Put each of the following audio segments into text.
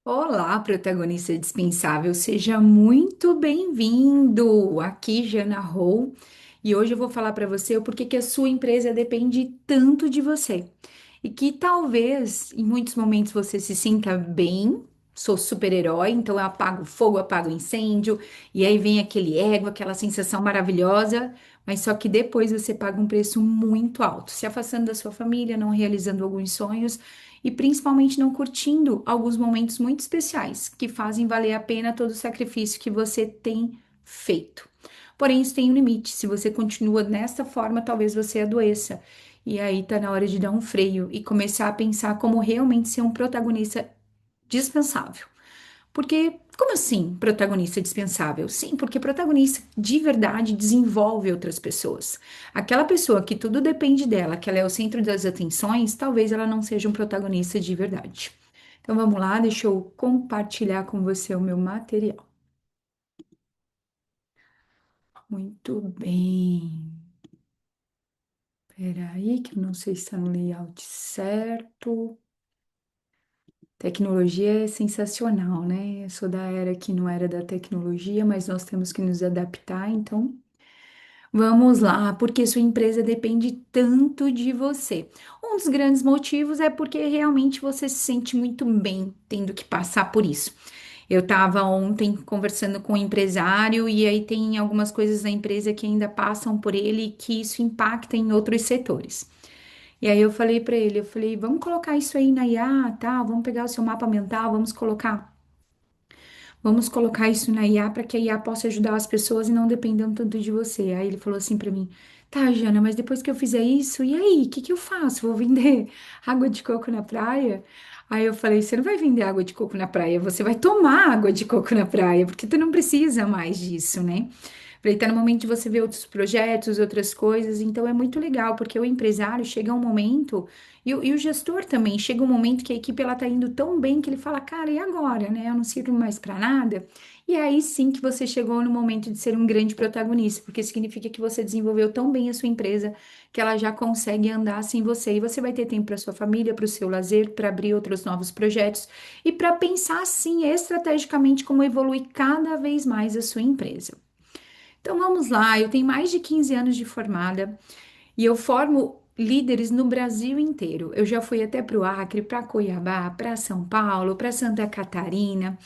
Olá, protagonista dispensável, seja muito bem-vindo. Aqui, Jana Rou, e hoje eu vou falar para você o porquê que a sua empresa depende tanto de você. E que talvez em muitos momentos você se sinta bem, sou super-herói, então eu apago o fogo, apago o incêndio, e aí vem aquele ego, aquela sensação maravilhosa, mas só que depois você paga um preço muito alto, se afastando da sua família, não realizando alguns sonhos e principalmente não curtindo alguns momentos muito especiais que fazem valer a pena todo o sacrifício que você tem feito. Porém, isso tem um limite. Se você continua desta forma, talvez você adoeça. E aí tá na hora de dar um freio e começar a pensar como realmente ser um protagonista dispensável. Porque, como assim, protagonista dispensável? Sim, porque protagonista de verdade desenvolve outras pessoas. Aquela pessoa que tudo depende dela, que ela é o centro das atenções, talvez ela não seja um protagonista de verdade. Então vamos lá, deixa eu compartilhar com você o meu material. Muito bem. Peraí, que eu não sei se está no layout certo. Tecnologia é sensacional, né? Eu sou da era que não era da tecnologia, mas nós temos que nos adaptar, então vamos lá, porque sua empresa depende tanto de você. Um dos grandes motivos é porque realmente você se sente muito bem tendo que passar por isso. Eu estava ontem conversando com um empresário e aí tem algumas coisas da empresa que ainda passam por ele e que isso impacta em outros setores. E aí eu falei para ele, eu falei, vamos colocar isso aí na IA, tá? Vamos pegar o seu mapa mental, vamos colocar isso na IA para que a IA possa ajudar as pessoas e não dependam tanto de você. Aí ele falou assim para mim: tá, Jana, mas depois que eu fizer isso, e aí? O que que eu faço? Vou vender água de coco na praia? Aí eu falei: você não vai vender água de coco na praia, você vai tomar água de coco na praia, porque tu não precisa mais disso, né? Falei, tá no momento de você ver outros projetos, outras coisas, então é muito legal, porque o empresário chega um momento, e o gestor também, chega um momento que a equipe ela tá indo tão bem que ele fala, cara, e agora, né? Eu não sirvo mais para nada. E é aí sim que você chegou no momento de ser um grande protagonista, porque significa que você desenvolveu tão bem a sua empresa que ela já consegue andar sem você. E você vai ter tempo para sua família, para o seu lazer, para abrir outros novos projetos e para pensar, sim, estrategicamente como evoluir cada vez mais a sua empresa. Então vamos lá, eu tenho mais de 15 anos de formada e eu formo líderes no Brasil inteiro. Eu já fui até para o Acre, para Cuiabá, para São Paulo, para Santa Catarina.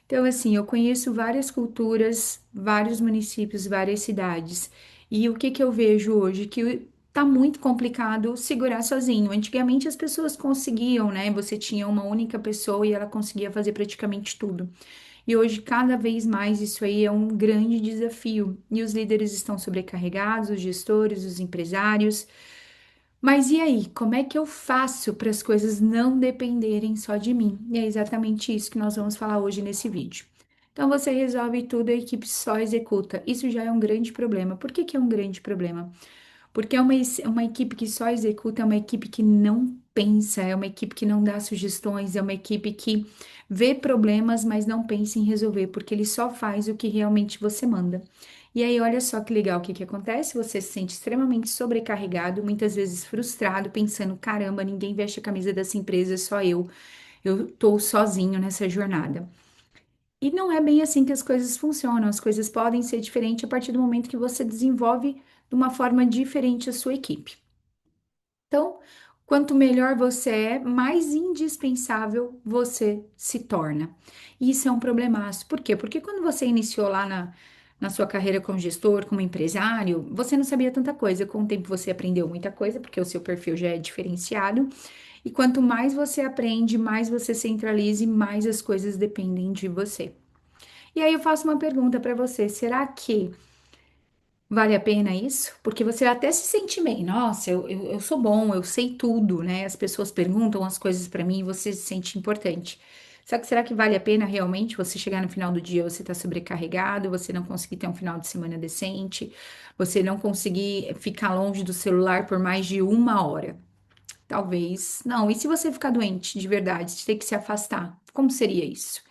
Então, assim, eu conheço várias culturas, vários municípios, várias cidades. E o que que eu vejo hoje? Que tá muito complicado segurar sozinho. Antigamente as pessoas conseguiam, né? Você tinha uma única pessoa e ela conseguia fazer praticamente tudo. E hoje, cada vez mais, isso aí é um grande desafio. E os líderes estão sobrecarregados, os gestores, os empresários. Mas e aí, como é que eu faço para as coisas não dependerem só de mim? E é exatamente isso que nós vamos falar hoje nesse vídeo. Então, você resolve tudo, a equipe só executa. Isso já é um grande problema. Por que que é um grande problema? Porque é uma equipe que só executa, é uma equipe que não pensa, é uma equipe que não dá sugestões, é uma equipe que vê problemas, mas não pensa em resolver, porque ele só faz o que realmente você manda. E aí, olha só que legal o que que acontece. Você se sente extremamente sobrecarregado, muitas vezes frustrado, pensando: caramba, ninguém veste a camisa dessa empresa, só eu. Eu tô sozinho nessa jornada. E não é bem assim que as coisas funcionam. As coisas podem ser diferentes a partir do momento que você desenvolve de uma forma diferente a sua equipe. Então, quanto melhor você é, mais indispensável você se torna. E isso é um problemaço. Por quê? Porque quando você iniciou lá na sua carreira como gestor, como empresário, você não sabia tanta coisa. Com o tempo você aprendeu muita coisa, porque o seu perfil já é diferenciado. E quanto mais você aprende, mais você centraliza e mais as coisas dependem de você. E aí eu faço uma pergunta para você: será que vale a pena isso? Porque você até se sente bem, nossa, eu sou bom, eu sei tudo, né? As pessoas perguntam as coisas para mim e você se sente importante. Só que será que vale a pena realmente você chegar no final do dia, você tá sobrecarregado, você não conseguir ter um final de semana decente, você não conseguir ficar longe do celular por mais de uma hora? Talvez não. E se você ficar doente de verdade, ter que se afastar, como seria isso?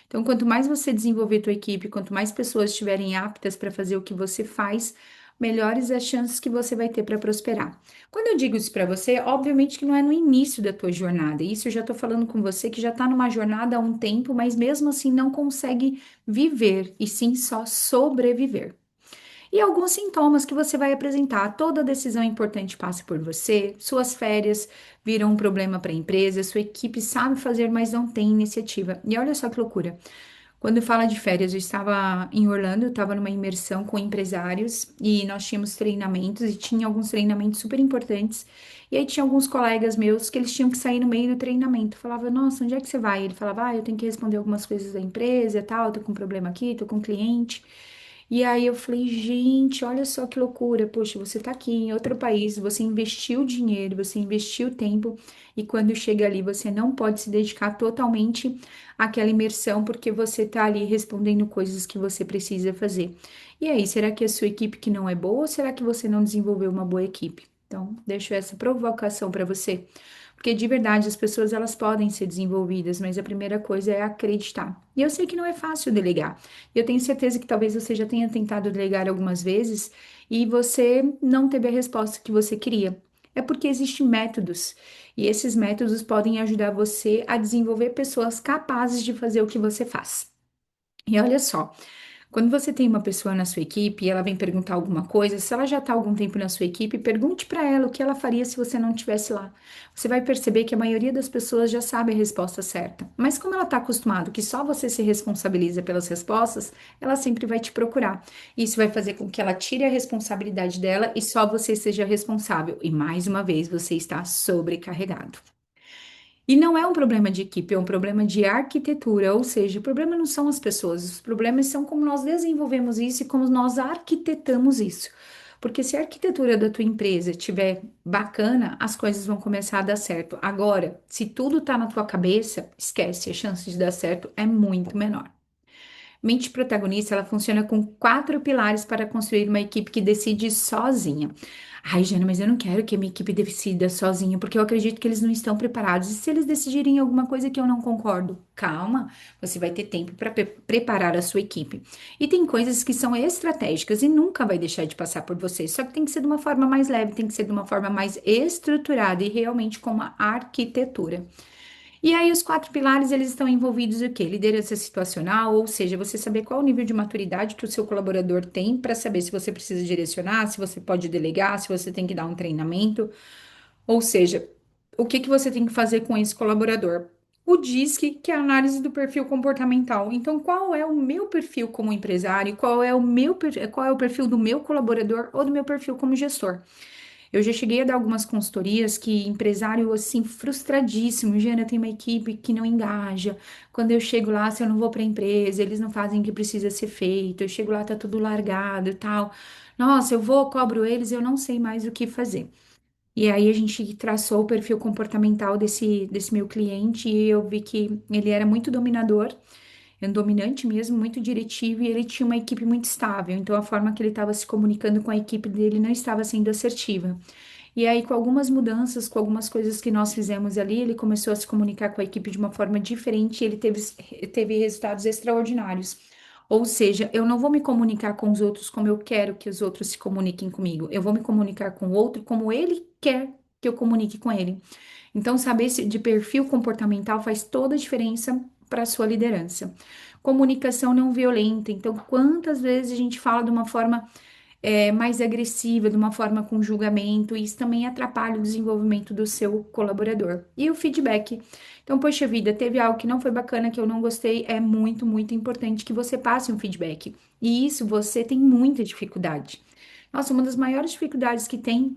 Então, quanto mais você desenvolver tua equipe, quanto mais pessoas estiverem aptas para fazer o que você faz, melhores as chances que você vai ter para prosperar. Quando eu digo isso para você, obviamente que não é no início da tua jornada. Isso eu já estou falando com você que já está numa jornada há um tempo, mas mesmo assim não consegue viver, e sim só sobreviver. E alguns sintomas que você vai apresentar. Toda decisão importante passa por você, suas férias viram um problema para a empresa, sua equipe sabe fazer, mas não tem iniciativa. E olha só que loucura. Quando fala de férias, eu estava em Orlando, eu estava numa imersão com empresários e nós tínhamos treinamentos e tinha alguns treinamentos super importantes. E aí tinha alguns colegas meus que eles tinham que sair no meio do treinamento. Eu falava, nossa, onde é que você vai? Ele falava, eu tenho que responder algumas coisas da empresa e tal, tô com um problema aqui, tô com um cliente. E aí eu falei, gente, olha só que loucura. Poxa, você tá aqui em outro país, você investiu dinheiro, você investiu tempo, e quando chega ali, você não pode se dedicar totalmente àquela imersão, porque você tá ali respondendo coisas que você precisa fazer. E aí, será que a sua equipe que não é boa, ou será que você não desenvolveu uma boa equipe? Então, deixo essa provocação para você. Porque de verdade as pessoas elas podem ser desenvolvidas, mas a primeira coisa é acreditar. E eu sei que não é fácil delegar. Eu tenho certeza que talvez você já tenha tentado delegar algumas vezes e você não teve a resposta que você queria. É porque existem métodos, e esses métodos podem ajudar você a desenvolver pessoas capazes de fazer o que você faz. E olha só, quando você tem uma pessoa na sua equipe e ela vem perguntar alguma coisa, se ela já está há algum tempo na sua equipe, pergunte para ela o que ela faria se você não estivesse lá. Você vai perceber que a maioria das pessoas já sabe a resposta certa. Mas como ela está acostumada que só você se responsabiliza pelas respostas, ela sempre vai te procurar. Isso vai fazer com que ela tire a responsabilidade dela e só você seja responsável. E mais uma vez, você está sobrecarregado. E não é um problema de equipe, é um problema de arquitetura, ou seja, o problema não são as pessoas, os problemas são como nós desenvolvemos isso e como nós arquitetamos isso. Porque se a arquitetura da tua empresa estiver bacana, as coisas vão começar a dar certo. Agora, se tudo está na tua cabeça, esquece, a chance de dar certo é muito menor. Mente protagonista, ela funciona com quatro pilares para construir uma equipe que decide sozinha. Ai, Jana, mas eu não quero que a minha equipe decida sozinha, porque eu acredito que eles não estão preparados. E se eles decidirem alguma coisa que eu não concordo? Calma, você vai ter tempo para preparar a sua equipe. E tem coisas que são estratégicas e nunca vai deixar de passar por você. Só que tem que ser de uma forma mais leve, tem que ser de uma forma mais estruturada e realmente com uma arquitetura. E aí, os quatro pilares, eles estão envolvidos o quê? Liderança situacional, ou seja, você saber qual o nível de maturidade que o seu colaborador tem para saber se você precisa direcionar, se você pode delegar, se você tem que dar um treinamento, ou seja, o que que você tem que fazer com esse colaborador. O DISC, que é a análise do perfil comportamental. Então, qual é o meu perfil como empresário? Qual é o perfil do meu colaborador ou do meu perfil como gestor? Eu já cheguei a dar algumas consultorias que empresário, assim, frustradíssimo. Jana, tem uma equipe que não engaja. Quando eu chego lá, se eu não vou para a empresa, eles não fazem o que precisa ser feito. Eu chego lá, tá tudo largado e tal. Nossa, eu vou, cobro eles, eu não sei mais o que fazer. E aí a gente traçou o perfil comportamental desse meu cliente e eu vi que ele era muito dominador, um dominante mesmo, muito diretivo, e ele tinha uma equipe muito estável. Então a forma que ele estava se comunicando com a equipe dele não estava sendo assertiva. E aí, com algumas mudanças, com algumas coisas que nós fizemos ali, ele começou a se comunicar com a equipe de uma forma diferente e ele teve resultados extraordinários. Ou seja, eu não vou me comunicar com os outros como eu quero que os outros se comuniquem comigo. Eu vou me comunicar com o outro como ele quer que eu comunique com ele. Então, saber de perfil comportamental faz toda a diferença para a sua liderança. Comunicação não violenta. Então, quantas vezes a gente fala de uma forma mais agressiva, de uma forma com julgamento, e isso também atrapalha o desenvolvimento do seu colaborador. E o feedback. Então, poxa vida, teve algo que não foi bacana, que eu não gostei, é muito, muito importante que você passe um feedback. E isso você tem muita dificuldade. Nossa, uma das maiores dificuldades que tem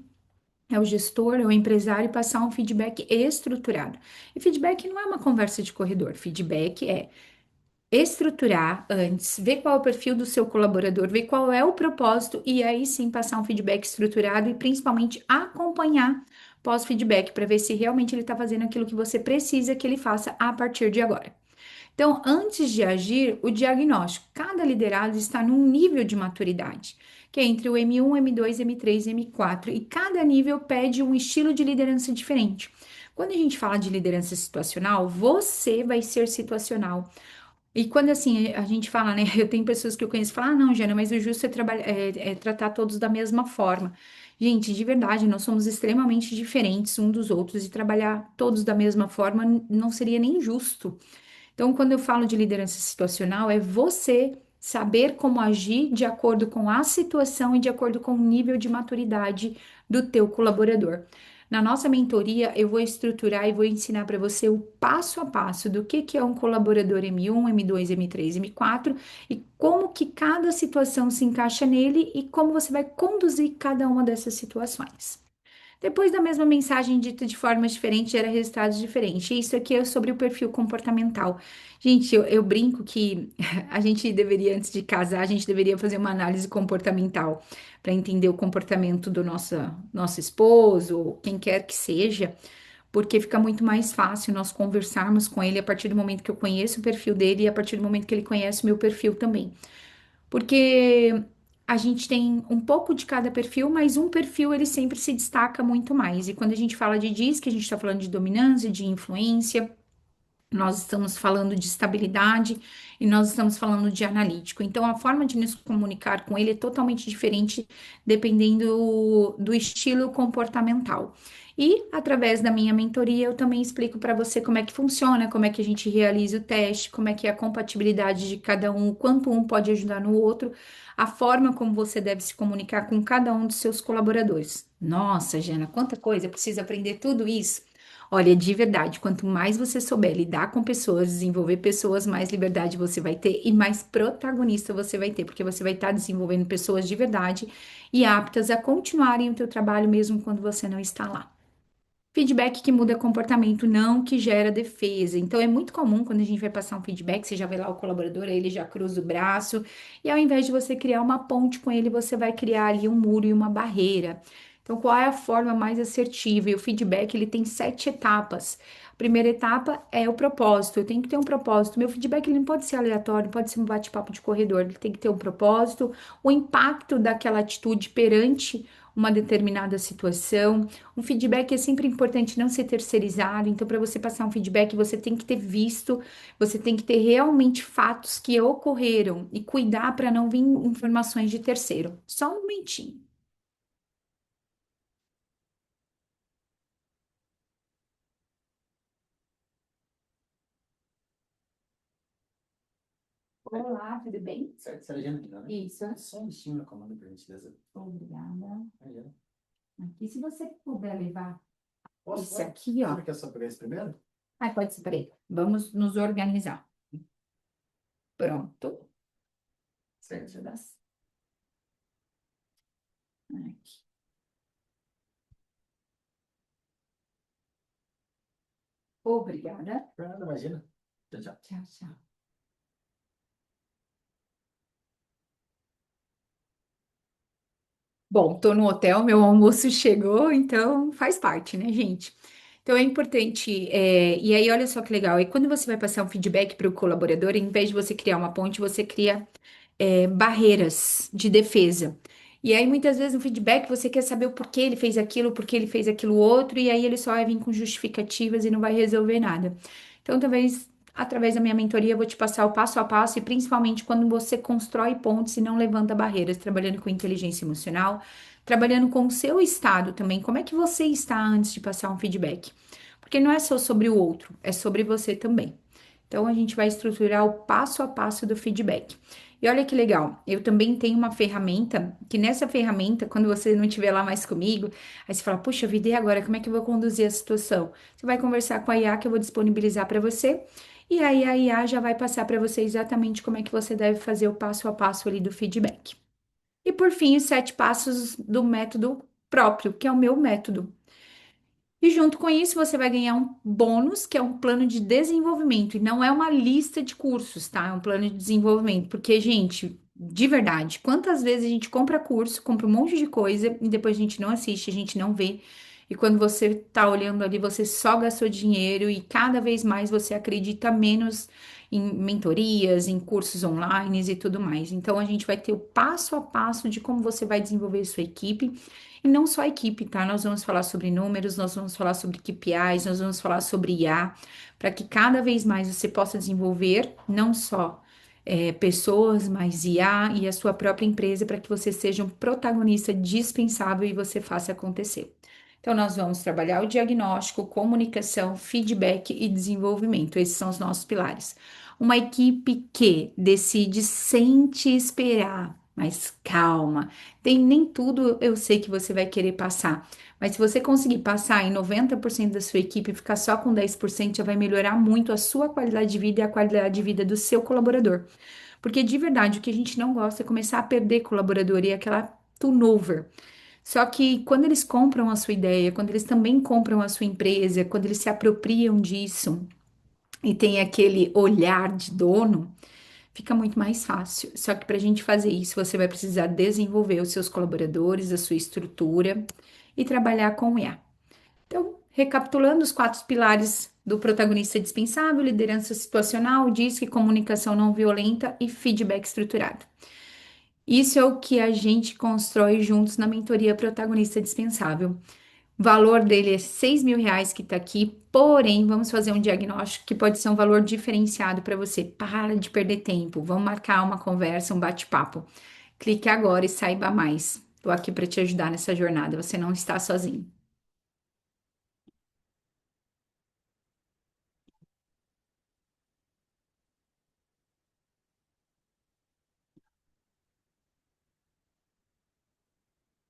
é o gestor, é o empresário passar um feedback estruturado. E feedback não é uma conversa de corredor, feedback é estruturar antes, ver qual é o perfil do seu colaborador, ver qual é o propósito e aí sim passar um feedback estruturado e principalmente acompanhar pós-feedback para ver se realmente ele está fazendo aquilo que você precisa que ele faça a partir de agora. Então, antes de agir, o diagnóstico. Cada liderado está num nível de maturidade, que é entre o M1, M2, M3 e M4, e cada nível pede um estilo de liderança diferente. Quando a gente fala de liderança situacional, você vai ser situacional. E quando assim a gente fala, né? Eu tenho pessoas que eu conheço que falam, ah, não, Jana, mas o justo é tratar todos da mesma forma. Gente, de verdade, nós somos extremamente diferentes um dos outros e trabalhar todos da mesma forma não seria nem justo. Então, quando eu falo de liderança situacional, é você saber como agir de acordo com a situação e de acordo com o nível de maturidade do teu colaborador. Na nossa mentoria, eu vou estruturar e vou ensinar para você o passo a passo do que é um colaborador M1, M2, M3, M4 e como que cada situação se encaixa nele e como você vai conduzir cada uma dessas situações. Depois da mesma mensagem dita de formas diferentes, gera resultados diferentes. Isso aqui é sobre o perfil comportamental. Gente, eu brinco que a gente deveria, antes de casar, a gente deveria fazer uma análise comportamental para entender o comportamento do nosso esposo, ou quem quer que seja, porque fica muito mais fácil nós conversarmos com ele a partir do momento que eu conheço o perfil dele e a partir do momento que ele conhece o meu perfil também. Porque a gente tem um pouco de cada perfil, mas um perfil ele sempre se destaca muito mais. E quando a gente fala de DISC, a gente está falando de dominância, de influência, nós estamos falando de estabilidade e nós estamos falando de analítico. Então, a forma de nos comunicar com ele é totalmente diferente dependendo do estilo comportamental. E através da minha mentoria, eu também explico para você como é que funciona, como é que a gente realiza o teste, como é que é a compatibilidade de cada um, o quanto um pode ajudar no outro, a forma como você deve se comunicar com cada um dos seus colaboradores. Nossa, Jana, quanta coisa, eu preciso aprender tudo isso. Olha, de verdade, quanto mais você souber lidar com pessoas, desenvolver pessoas, mais liberdade você vai ter e mais protagonista você vai ter, porque você vai estar desenvolvendo pessoas de verdade e aptas a continuarem o teu trabalho mesmo quando você não está lá. Feedback que muda comportamento, não que gera defesa. Então, é muito comum quando a gente vai passar um feedback, você já vê lá o colaborador, aí ele já cruza o braço, e ao invés de você criar uma ponte com ele, você vai criar ali um muro e uma barreira. Então, qual é a forma mais assertiva? E o feedback, ele tem 7 etapas. A primeira etapa é o propósito. Eu tenho que ter um propósito. Meu feedback, ele não pode ser aleatório, não pode ser um bate-papo de corredor. Ele tem que ter um propósito, o impacto daquela atitude perante uma determinada situação. Um feedback é sempre importante não ser terceirizado, então, para você passar um feedback, você tem que ter visto, você tem que ter realmente fatos que ocorreram e cuidar para não vir informações de terceiro. Só um momentinho. Olá, tudo bem? Certo, Sargento, né? Isso. Só um minutinho na comanda, por gentileza. Obrigada. Aí, ó. Aqui, se você puder levar Posso? esse Vai? aqui, Você ó. quer só pegar esse primeiro? Ah, pode ser, peraí. Vamos nos organizar. Pronto. Certo. Deixa eu dar- Aqui. Obrigada. Nada, imagina. Tchau, tchau. Tchau, tchau. Bom, tô no hotel, meu almoço chegou, então faz parte, né, gente? Então é importante, e aí olha só que legal, e quando você vai passar um feedback para o colaborador, em vez de você criar uma ponte, você cria barreiras de defesa. E aí, muitas vezes, no feedback, você quer saber o porquê ele fez aquilo, o porquê ele fez aquilo outro, e aí ele só vai vir com justificativas e não vai resolver nada. Então, talvez, através da minha mentoria, eu vou te passar o passo a passo, e principalmente quando você constrói pontes e não levanta barreiras, trabalhando com inteligência emocional, trabalhando com o seu estado também. Como é que você está antes de passar um feedback? Porque não é só sobre o outro, é sobre você também. Então, a gente vai estruturar o passo a passo do feedback. E olha que legal, eu também tenho uma ferramenta, que nessa ferramenta, quando você não estiver lá mais comigo, aí você fala, puxa vida, e agora, como é que eu vou conduzir a situação? Você vai conversar com a IA que eu vou disponibilizar para você, e aí a IA já vai passar para você exatamente como é que você deve fazer o passo a passo ali do feedback. E por fim, os 7 passos do método próprio, que é o meu método. E junto com isso, você vai ganhar um bônus, que é um plano de desenvolvimento. E não é uma lista de cursos, tá? É um plano de desenvolvimento. Porque, gente, de verdade, quantas vezes a gente compra curso, compra um monte de coisa e depois a gente não assiste, a gente não vê. E quando você tá olhando ali, você só gastou dinheiro e cada vez mais você acredita menos em mentorias, em cursos online e tudo mais. Então, a gente vai ter o passo a passo de como você vai desenvolver sua equipe E não só a equipe, tá? Nós vamos falar sobre números, nós vamos falar sobre KPIs, nós vamos falar sobre IA, para que cada vez mais você possa desenvolver não só pessoas, mas IA e a sua própria empresa, para que você seja um protagonista dispensável e você faça acontecer. Então, nós vamos trabalhar o diagnóstico, comunicação, feedback e desenvolvimento. Esses são os nossos pilares. Uma equipe que decide sem te esperar, mas calma. Tem nem tudo eu sei que você vai querer passar, mas se você conseguir passar em 90% da sua equipe e ficar só com 10%, já vai melhorar muito a sua qualidade de vida e a qualidade de vida do seu colaborador. Porque de verdade, o que a gente não gosta é começar a perder colaborador e aquela turnover. Só que quando eles compram a sua ideia, quando eles também compram a sua empresa, quando eles se apropriam disso e tem aquele olhar de dono, fica muito mais fácil. Só que para a gente fazer isso, você vai precisar desenvolver os seus colaboradores, a sua estrutura e trabalhar com o IA. Então, recapitulando os quatro pilares do protagonista dispensável: liderança situacional, disque, comunicação não violenta e feedback estruturado. Isso é o que a gente constrói juntos na mentoria Protagonista Dispensável. O valor dele é R$ 6.000 que está aqui, porém, vamos fazer um diagnóstico que pode ser um valor diferenciado para você. Para de perder tempo, vamos marcar uma conversa, um bate-papo. Clique agora e saiba mais. Estou aqui para te ajudar nessa jornada, você não está sozinho.